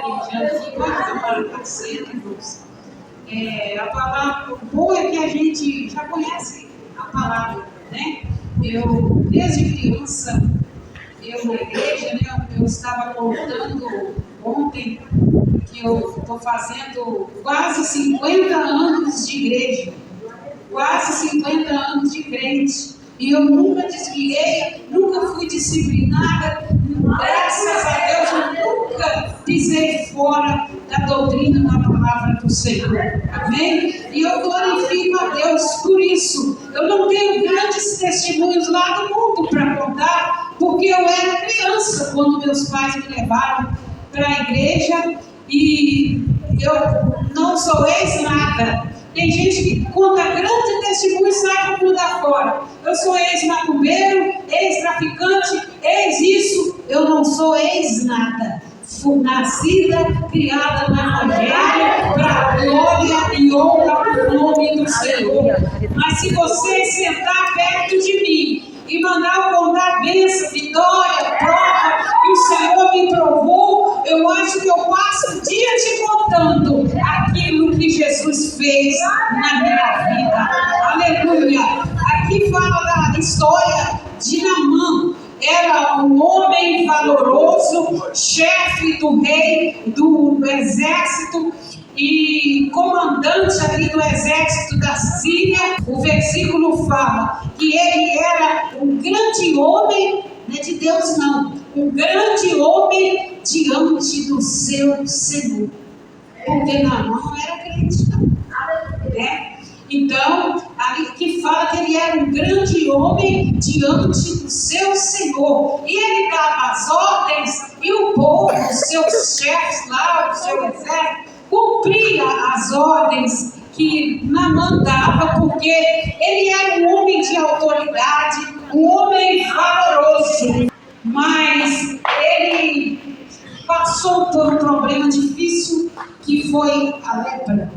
gaguejando aqui, pode tomar assento, irmãos. A palavra boa é que a gente já conhece a palavra, né? Eu, desde criança, na igreja, né, eu estava contando ontem que eu estou fazendo quase 50 anos de igreja, quase 50 anos de crente. E eu nunca desviei, nunca fui disciplinada, graças a Deus eu nunca pisei fora da doutrina da palavra do Senhor. Amém? E eu glorifico a Deus por isso. Eu não tenho grandes testemunhos lá do mundo para contar, porque eu era criança quando meus pais me levaram para a igreja e eu não sou ex-nada. Tem gente que conta grande testemunho e sai para mudar fora. Eu sou ex-macumbeiro, ex-traficante, ex-isso. Eu não sou ex-nada. Fui nascida, criada no Evangelho, para a glória e honra do nome do Senhor. Mas se você sentar perto de mim e mandar eu contar bênção, vitória, prova que o Senhor me provou, eu acho que eu passo o dia te contando aquilo que Jesus fez na minha vida. Aleluia! Aqui fala da história de Naamã. Era um homem valoroso, chefe do rei, do exército e comandante ali do exército da Síria. O versículo fala que ele era um grande homem, não é de Deus não, um grande homem diante do seu Senhor. Porque Naamã não era crente, não. Né? Então, ali que fala que ele era um grande homem diante do seu Senhor. E ele dava as ordens, e o povo, os seus chefes lá, o seu exército, cumpria as ordens que Naamã dava, porque ele era um homem de autoridade, um homem valoroso. Mas ele passou por um problema difícil, que foi a lepra.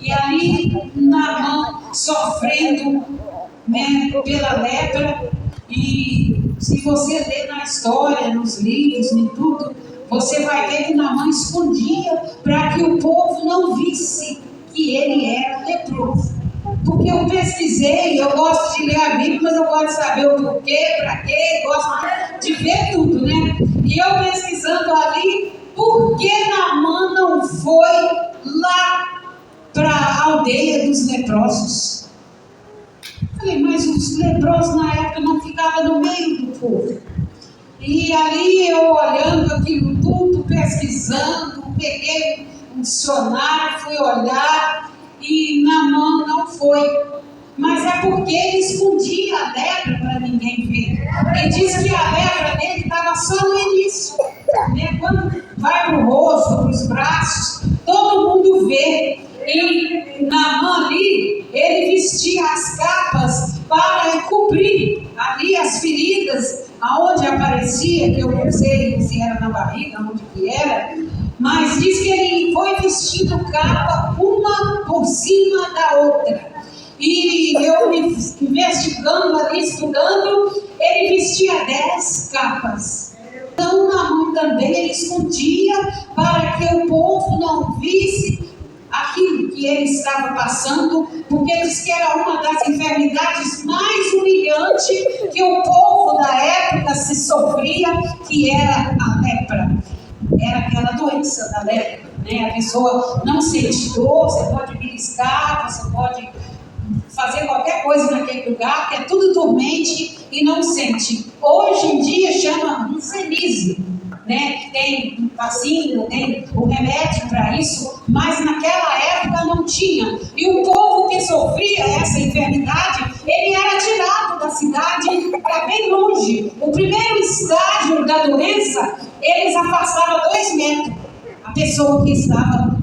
E ali, Naamã sofrendo, né, pela lepra. E se você ler na história, nos livros, em tudo, você vai ver que Naamã escondia para que o povo não visse que ele era leproso. Porque eu pesquisei, eu gosto de ler a Bíblia, mas eu gosto de saber o porquê, para quê, gosto de ver tudo, né? E eu pesquisando ali, por que Naamã não foi lá para a aldeia dos leprosos? Falei, mas os leprosos na época não ficavam no meio do povo. E ali eu olhando aquilo tudo, pesquisando, peguei um dicionário, fui olhar e Naamã não foi. Mas é porque ele escondia a lepra para ninguém ver. Ele disse que a lepra dele estava só no início, né? Quando vai para o rosto, para os braços, todo mundo vê. E Naamã ali, ele vestia as capas para cobrir ali as feridas, aonde aparecia, que eu não sei se era na barriga, onde que era, mas diz que ele foi vestindo capa uma por cima da outra. E eu me investigando ali, estudando, ele vestia 10 capas. Então Naamã também ele escondia para que o povo não visse aquilo que ele estava passando, porque diz que era uma das enfermidades mais humilhantes que o povo da época se sofria, que era a lepra. Era aquela doença da lepra, né? A pessoa não sente dor, você pode beliscar, você pode fazer qualquer coisa naquele lugar, que é tudo dormente e não sente. Hoje em dia chama hanseníase, né? Tem vacina, tem o remédio para isso, mas naquela época não tinha. E o povo que sofria essa enfermidade, ele era tirado da cidade para bem longe. O primeiro estágio da doença, eles afastavam 2 metros a pessoa que estava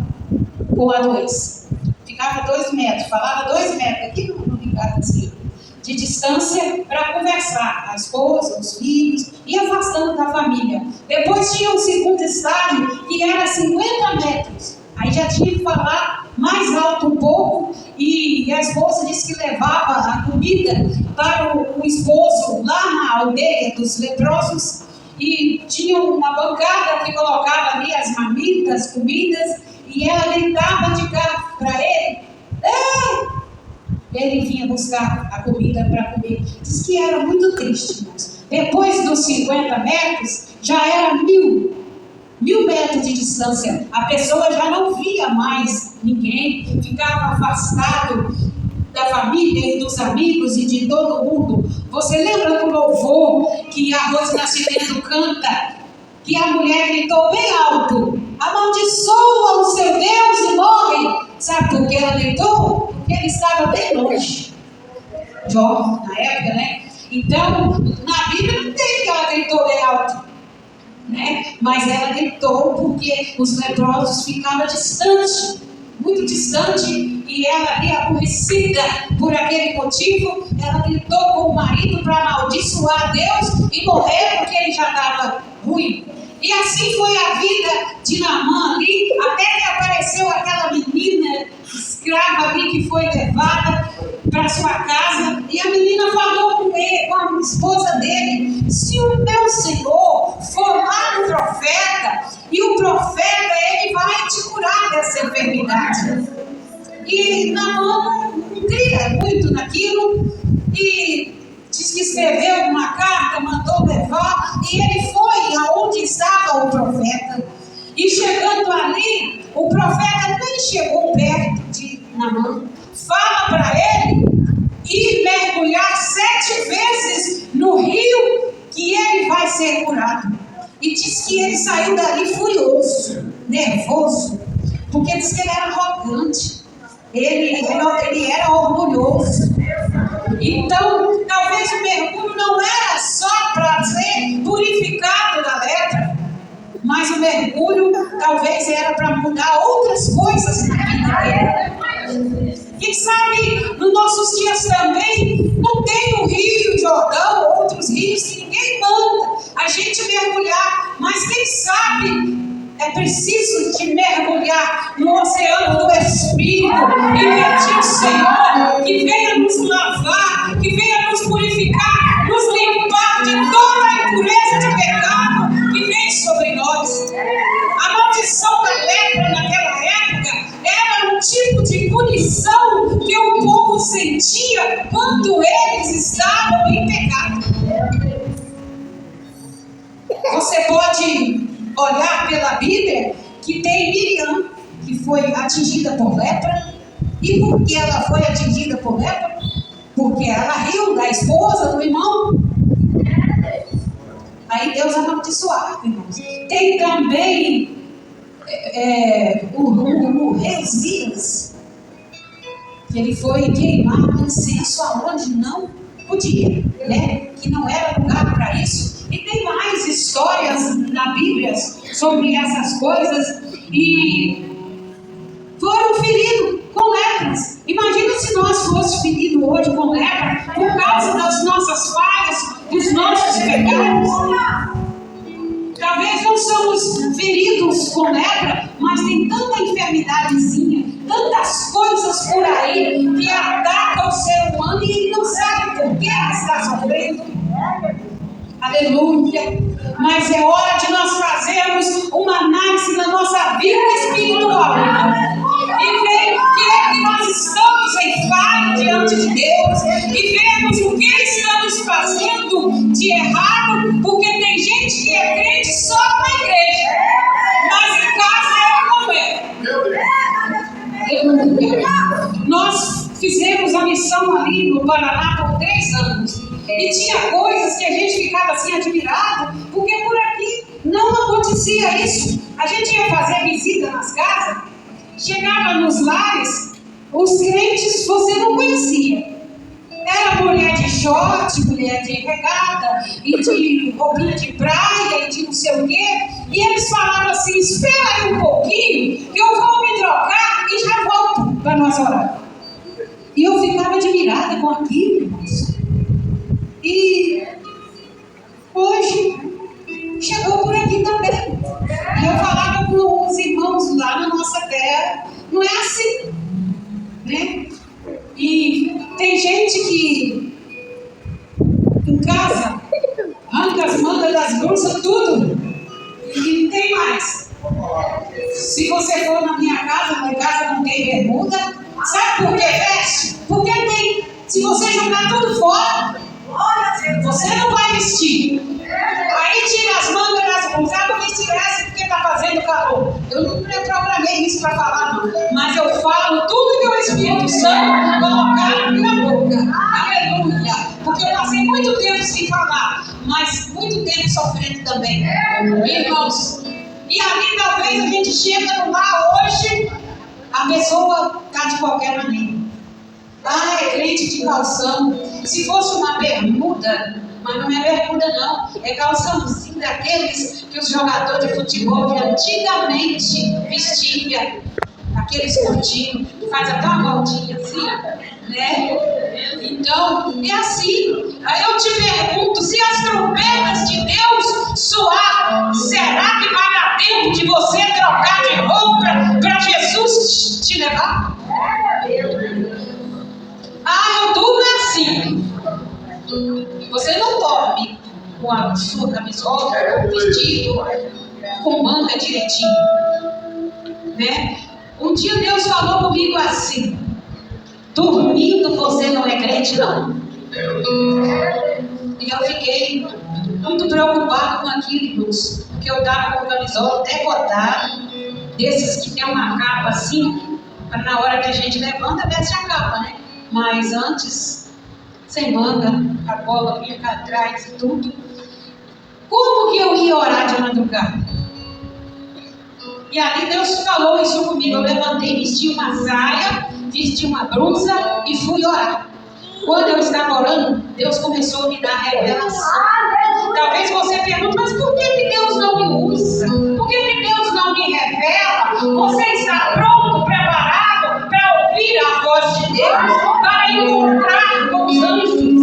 com a doença. Ficava 2 metros, falava 2 metros, aqui no ligado assim, de distância para conversar, a esposa, os filhos, e afastando da família. Depois tinha um segundo estágio que era 50 metros. Aí já tinha que falar mais alto um pouco, e a esposa disse que levava a comida para o esposo lá na aldeia dos leprosos. e tinha uma bancada que colocava ali as marmitas, comidas, e ela gritava de cá para ele. Ei! Ele vinha buscar a comida para comer. Diz que era muito triste, mas depois dos 50 metros, já era 1000 metros de distância. A pessoa já não via mais ninguém, ficava afastado da família e dos amigos e de todo mundo. Você lembra do louvor que a Rose Nascimento canta? Que a mulher gritou bem alto: amaldiçoa o seu Deus e morre. Sabe por que ela gritou? Porque ele estava bem longe. Jó, na época, né? Então, na Bíblia não tem que ela gritou bem alto, né? Mas ela gritou porque os leprosos ficavam distantes, muito distante, e ela ali aborrecida por aquele motivo, ela gritou com o marido para amaldiçoar Deus e morrer porque ele já estava ruim. E assim foi a vida de Naamã ali, até que apareceu aquela menina escrava ali que foi levada para sua casa, e a menina falou com ele, com a esposa dele: se o meu senhor for lá no profeta, e o profeta ele vai te curar dessa enfermidade. E Naamã não cria muito naquilo, e diz que escreveu uma carta, mandou levar, e ele foi aonde estava o profeta. E chegando ali, o profeta nem chegou perto de Naamã. Fala para ele ir mergulhar 7 vezes no rio, que ele vai ser curado. E diz que ele saiu dali furioso, nervoso, porque diz que ele era arrogante, ele era orgulhoso. Então, talvez o mergulho não era só para ser purificado da lepra, mas o mergulho talvez era para mudar outras coisas na vida dele. Quem sabe, nos nossos dias também, não tem o Rio Jordão, outros rios que ninguém manda a gente mergulhar, mas quem sabe é preciso de mergulhar no oceano do Espírito e pedir ao Senhor que venha nos lavar, que venha nos purificar, nos limpar de toda a impureza de pecado que vem sobre nós. A maldição da lepra naquela época era um tipo de punição que o povo sentia quando eles estavam em pecado. Você pode olhar pela Bíblia que tem Miriam, que foi atingida por lepra. E por que ela foi atingida por lepra? Porque ela riu da esposa do irmão. Aí Deus amaldiçoava, irmãos. Tem também o rei Uzias, que ele foi queimar incenso aonde não podia, né? Que não era lugar para isso. E tem mais histórias na Bíblia sobre essas coisas. E foram feridos com lepras. Imagina se nós fôssemos feridos hoje com lepra por causa das nossas falhas, dos nossos pecados. Talvez não somos feridos com lepra, mas tem tanta enfermidadezinha, tantas coisas por aí que atacam o ser humano e ele não sabe por que ele está sofrendo. Aleluia! Mas é hora de nós fazermos uma análise na nossa vida espiritual e ver o que é que nós estamos em falha diante de Deus e vermos o que estamos fazendo de errado, porque tem gente que é crente só na igreja, mas em casa não é. Nós fizemos a missão ali no Paraná por 3 anos. E tinha coisas que a gente ficava assim admirado, porque por aqui não acontecia isso. A gente ia fazer visita nas casas, chegava nos lares, os crentes você não conhecia. Era mulher de short, mulher de regata, e de roupinha de praia, e de não sei o quê. E eles falavam assim: espera aí um pouquinho, que eu vou me trocar e já volto para nós orar. E eu ficava admirada com aquilo, irmãos. E hoje chegou por aqui também. E eu falava com os irmãos lá na nossa terra, não é assim, né? E tem gente que em casa arranca as mangas das bruxas, tudo Se você for na minha casa, lá em casa não tem bermuda. Sabe por que veste? Porque tem. Se você jogar tudo fora, você não vai vestir. Aí tira as mangas das blusas. Ah, vou vestir essa porque está fazendo calor. Eu não programei isso para falar, não. Mas eu falo tudo que o Espírito Santo colocar na minha boca. Aleluia. Porque eu passei muito tempo sem falar, mas muito tempo sofrendo também. Irmãos, e ali talvez a gente chega lá hoje, a pessoa está de qualquer maneira. Ah, é crente de calção. Se fosse uma bermuda, mas não é bermuda não, é calçãozinho daqueles que os jogadores de futebol de antigamente vestiam, aqueles curtinhos, que faz até uma voltinha assim, né? Então, é assim. Aí eu te pergunto, se as trombetas de Deus soar, será que vai dar tempo de você trocar de roupa para Jesus te levar? Ah, eu durmo assim. Você não dorme com a sua camisola, com o vestido, com manga direitinho, né? Um dia Deus falou comigo assim: dormindo você não é crente, não. E eu fiquei muito preocupado com aquilo, irmãos, porque eu estava com a camisola decotada, desses que tem uma capa assim, para na hora que a gente levanta, veste a capa, né? Mas antes, sem manga, a bola vinha cá atrás e tudo. Como que eu ia orar de madrugada? E ali Deus falou isso comigo. Eu levantei, vesti uma saia, vesti uma blusa e fui orar. Quando eu estava orando, Deus começou a me dar revelação. Talvez você pergunte, mas por que Deus não me usa? Por que Deus não me revela? Você está pronto, preparado para ouvir a voz de Deus, para encontrar com os anjos?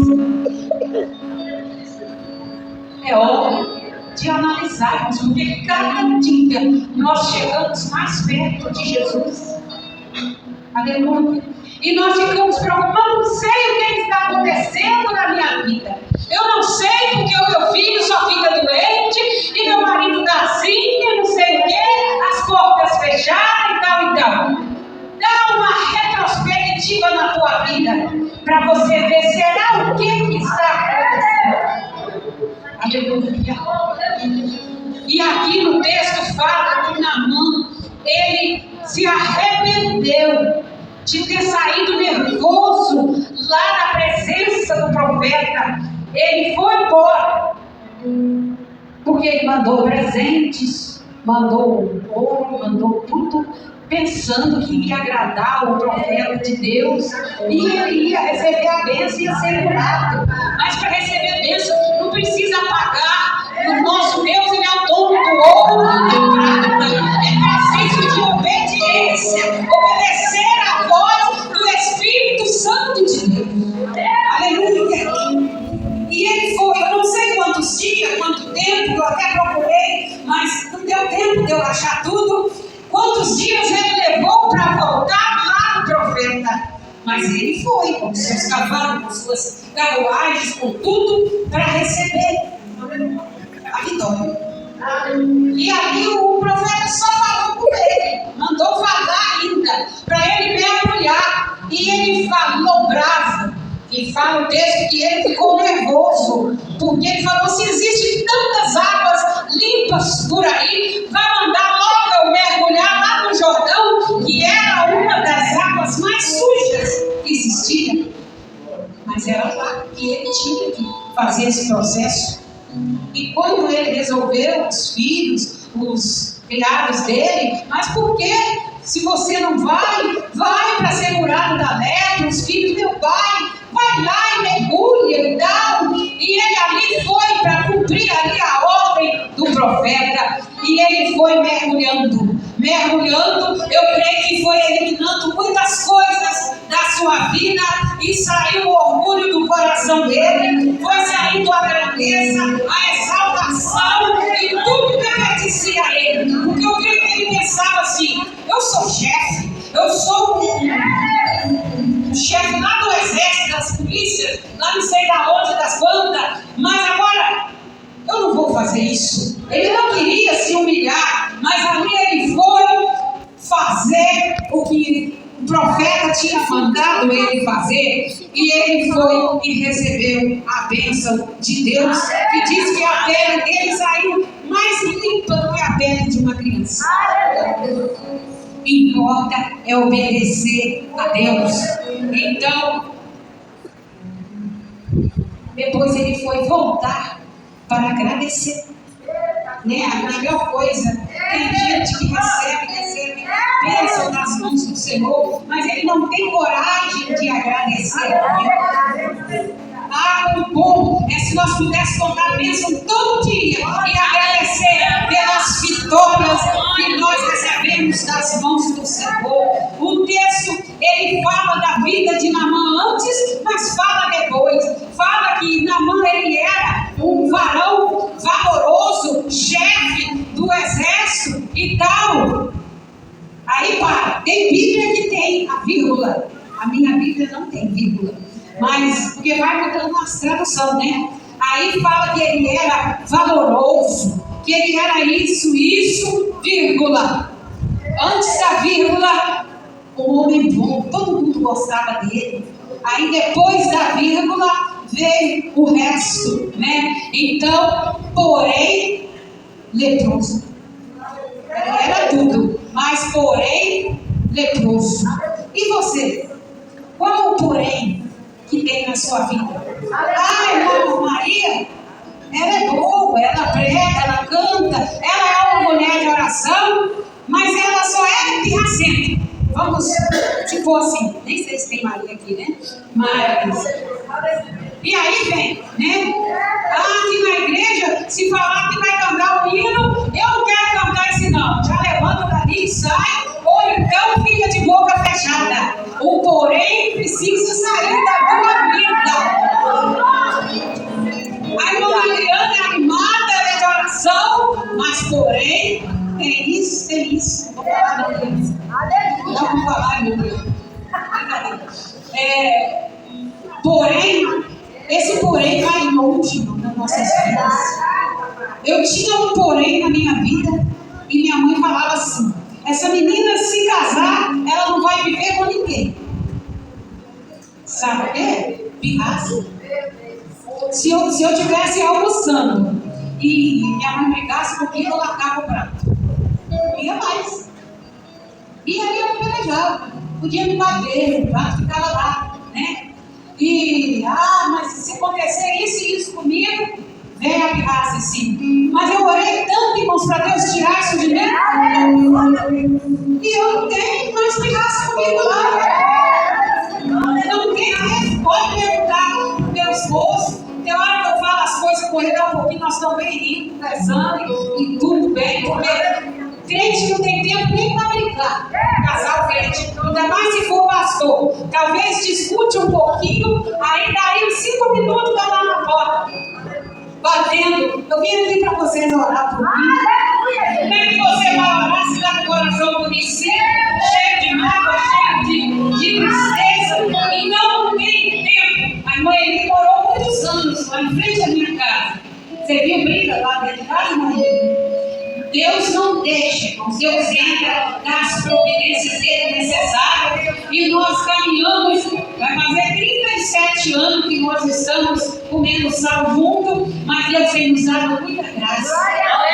É hora de analisarmos, porque cada dia nós chegamos mais perto de Jesus. Aleluia. E nós ficamos preocupados, não sei o que está acontecendo na minha vida. Eu não sei porque o meu filho só fica doente, e meu marido está assim, e não sei o que, as portas fechadas e tal e tal. Dá uma retrospectiva na tua vida, para você ver, será o que está acontecendo? Aleluia. E aqui no texto fala que Naamã, ele se arrependeu de ter saído nervoso lá na presença do profeta. Ele foi embora, porque ele mandou presentes, mandou ouro, mandou tudo, pensando que ia agradar o profeta de Deus, e ele ia receber a bênção e ia ser curado. Mas para receber a bênção não precisa pagar. O nosso Deus, ele é o dono do ouro e da prata. É preciso de obediência, obedecer à voz do Espírito Santo de Deus. Aleluia. E ele foi, eu não sei quantos dias, quanto tempo, eu até procurei, mas não deu tempo de eu achar tudo. Quantos dias ele levou para voltar lá no profeta? Mas ele foi com seus cavalos, com suas carruagens, com tudo, para receber a vitória. E ali o profeta só falou com ele, mandou falar ainda, para ele mergulhar. E ele falou bravo. E fala o texto que ele ficou nervoso, porque ele falou: se existem tantas águas limpas por aí, vai mandar logo eu mergulhar lá no Jordão, que era uma das águas mais sujas que existia. Mas era lá que ele tinha que fazer esse processo. E quando ele resolveu, os filhos, os criados dele, mas por que? Se você não vai para ser curado da lepra, os filhos, meu pai, vai lá e mergulha e tal. E ele ali foi para cumprir ali a ordem do profeta. E ele foi mergulhando. Eu creio que foi eliminando muitas coisas da sua vida. E saiu o orgulho do coração dele. Foi saindo a grandeza, a exaltação e tudo que pertencia a ele. Porque eu creio que ele pensava assim: eu sou chefe, eu sou o chefe lá do exército, das polícias, lá não sei da onde, das bandas, mas agora eu não vou fazer isso. Ele não queria se humilhar, mas ali ele foi fazer o que o profeta tinha mandado ele fazer, e ele foi e recebeu a bênção de Deus, que diz que a pele dele saiu mais limpa do que a pele de uma criança. Importa é obedecer a Deus. Então, depois ele foi voltar para agradecer. Né? A melhor coisa, tem gente que recebe bênção nas mãos do Senhor, mas ele não tem coragem de agradecer. O bom é se nós pudéssemos contar a bênção todo dia e agradecer pelas vitórias que nós recebemos das mãos do Senhor. O texto, ele fala da vida de Naamã antes, mas fala depois. Fala que Naamã, ele era um varão valoroso, chefe do exército e tal. Aí tem Bíblia que tem a vírgula. A minha Bíblia não tem vírgula. Mas, porque vai mudando as traduções, né? Aí fala que ele era valoroso, que ele era isso, vírgula. Antes da vírgula, um homem bom, todo mundo gostava dele. Aí depois da vírgula, veio o resto, né? Então, porém, leproso. Ele era tudo, mas porém, leproso. E você? Qual o porém que tem na sua vida? Irmã Maria, ela é boa, ela prega, ela canta, ela é uma mulher de oração, mas ela só é pirracenta. Vamos, se for assim, nem sei se tem Maria aqui, né? Mas, e aí vem, né? Aqui na igreja, se falar que vai cantar o hino, eu não quero cantar esse não. Já levanta dali e sai, ou então fica de boca fechada. O porém precisa sair da tua vida. A irmã Adriana é animada, ela é de oração, mas porém, tem isso. Não vou falar não, isso. Não vou falar, meu Deus. Porém, esse porém vai longe nas nossas vidas. Eu tinha um porém na minha vida e minha mãe falava assim: essa menina, se casar, ela não vai viver com ninguém. Sabe o quê? Pirraça. Se eu estivesse almoçando e minha mãe brigasse comigo, eu largava o prato. Não ia mais. E aí eu pelejava. Podia me bater, o prato ficava lá, né? E, mas se acontecer isso e isso comigo, vem a pirraça assim. Mas eu orei tanto, irmãos, para Deus tirar isso de mim. E eu não tenho mais pirraça comigo lá. Não tem, pode perguntar pro meu esposo. Tem hora que eu falo as coisas com ele, dá um pouquinho, nós estamos bem rindo, conversando e tudo bem, porque crente não tem tempo nem para brincar. Casal crente, ainda mais se for pastor. Talvez discute um pouquinho, aí daí uns 5 minutos está lá na porta, batendo. Eu vim aqui para vocês orar por mim. Como é que você vai orar se está com o coração endurecido, cheio de mágoa, cheio de tristeza, e não tem tempo? A irmã Eli morou muitos anos lá em frente à minha casa. Você viu briga lá dentro de casa, mãe? Deus não deixa, irmãos. Deus entra nas providências dele necessárias e nós caminhamos. Vai fazer 37 anos que nós estamos comendo sal junto, mas Deus tem nos dado muita graça,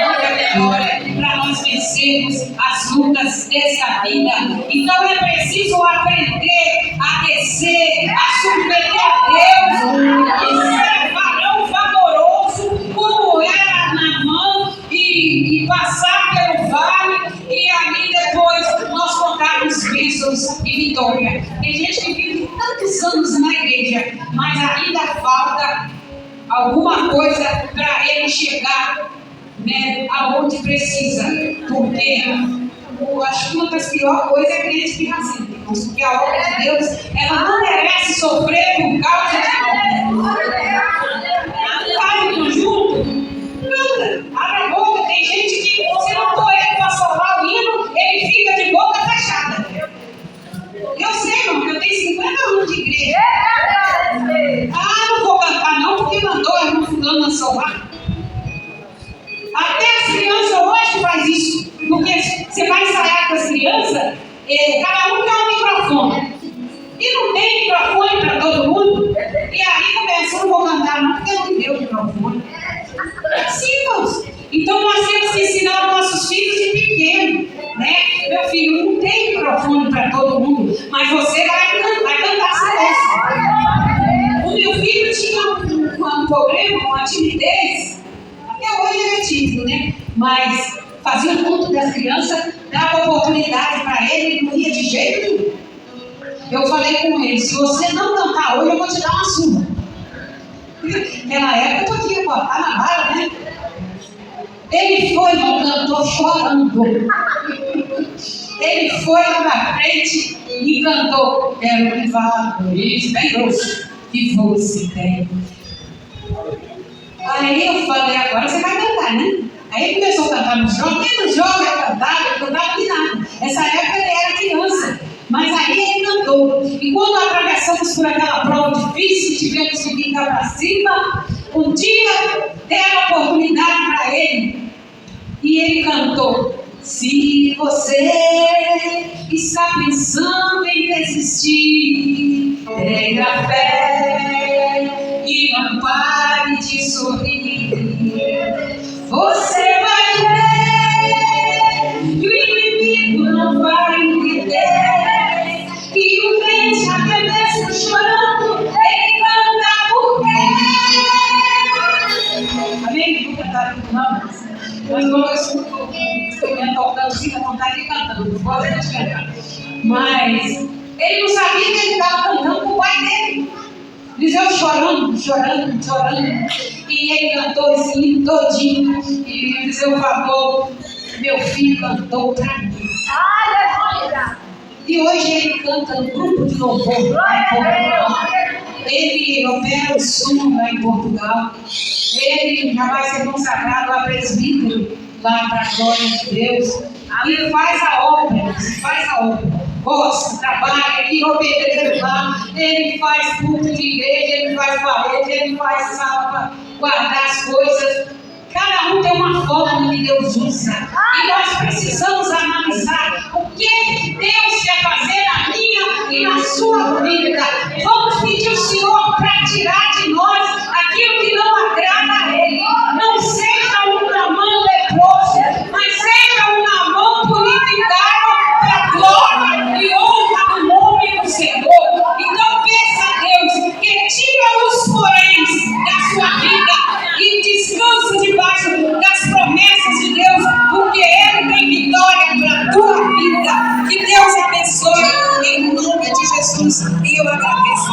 muita vitória para nós vencermos as lutas dessa vida. Então é preciso aprender a descer, a submeter a Deus e ser varão valoroso como era Naamã e passar pelo vale e ali depois nós contarmos bênçãos e vitória. Tem gente que vive tantos anos na igreja, mas ainda falta alguma coisa para ele chegar, né, aonde precisa. Porque eu acho que uma das piores coisas é crente pirracento, porque a obra de Deus, ela não merece sofrer por causa de nós. Faz junto, canta, abre a boca. Tem gente que, se não for ele para solar o hino, ele fica de boca fechada. Eu sei, irmão, que eu tenho 50 anos de igreja. Não vou cantar não, porque mandou a irmã fulana solar. Até as crianças hoje faz isso. Porque você vai ensaiar com as crianças, Cada um quer um microfone. E não tem microfone para todo mundo. E aí começou, não vou cantar não, porque eu não deu o microfone. Sim, irmãos. Então nós temos que ensinar os nossos filhos de pequeno, né? Meu filho, não tem microfone para todo mundo, mas você vai cantar silêncio. O meu filho tinha um problema, uma timidez. Até hoje ele é tímido, né? Mas fazia o culto das crianças, dava oportunidade para ele não ia de jeito nenhum. Eu falei com ele, se você não cantar hoje, eu vou te dar uma surra. Naquela época eu tinha que botar na vara, né? Ele foi no cantor chorando. Ele foi lá na frente e cantou. Quero levar por isso, bem grosso, que você tem. Aí eu falei, agora você vai cantar, né? Aí ele começou a cantar no jogo, nem no jogo ele cantava de nada. Essa época ele era criança. Mas aí ele cantou. E quando atravessamos por aquela prova difícil, tivemos que vir cá para cima, um dia deram a oportunidade para ele. E ele cantou. Se você está pensando em desistir, tenha fé e não pare de sorrir. Você vai ver que o inimigo não vai entender, que o crente até mesmo chorando, ele canta por quê? Amém? Vou cantar aqui não, mas eu escuto o instrumento tocando, fica à vontade de cantando, não pode cantar. Mas ele não sabia que ele estava cantando com o pai dele. Eliseu chorando. E ele cantou esse livro todinho. E Eliseu falou, meu filho cantou para mim. E hoje ele canta no grupo de louvor lá em Portugal. Ele opera o som lá em Portugal. Ele já vai ser consagrado a presbítero lá para a glória de Deus. Ele faz a obra. Gosta, trabalha, ele obedece lá, ele faz culto de igreja, ele faz parede, ele faz sala para guardar as coisas. Cada um tem uma forma que Deus usa. E nós precisamos analisar o que Deus quer fazer na minha e na sua vida. Vamos pedir ao Senhor para tirar de nós aquilo que não agrada a Ele. Não seja um namão leproso, mas seja um namão purificado para a glória e honra do nome do Senhor. Então peça a Deus que tira os poréns da sua vida e descansa debaixo das promessas de Deus, porque Ele tem vitória para a tua vida. Que Deus abençoe em nome de Jesus. E eu agradeço.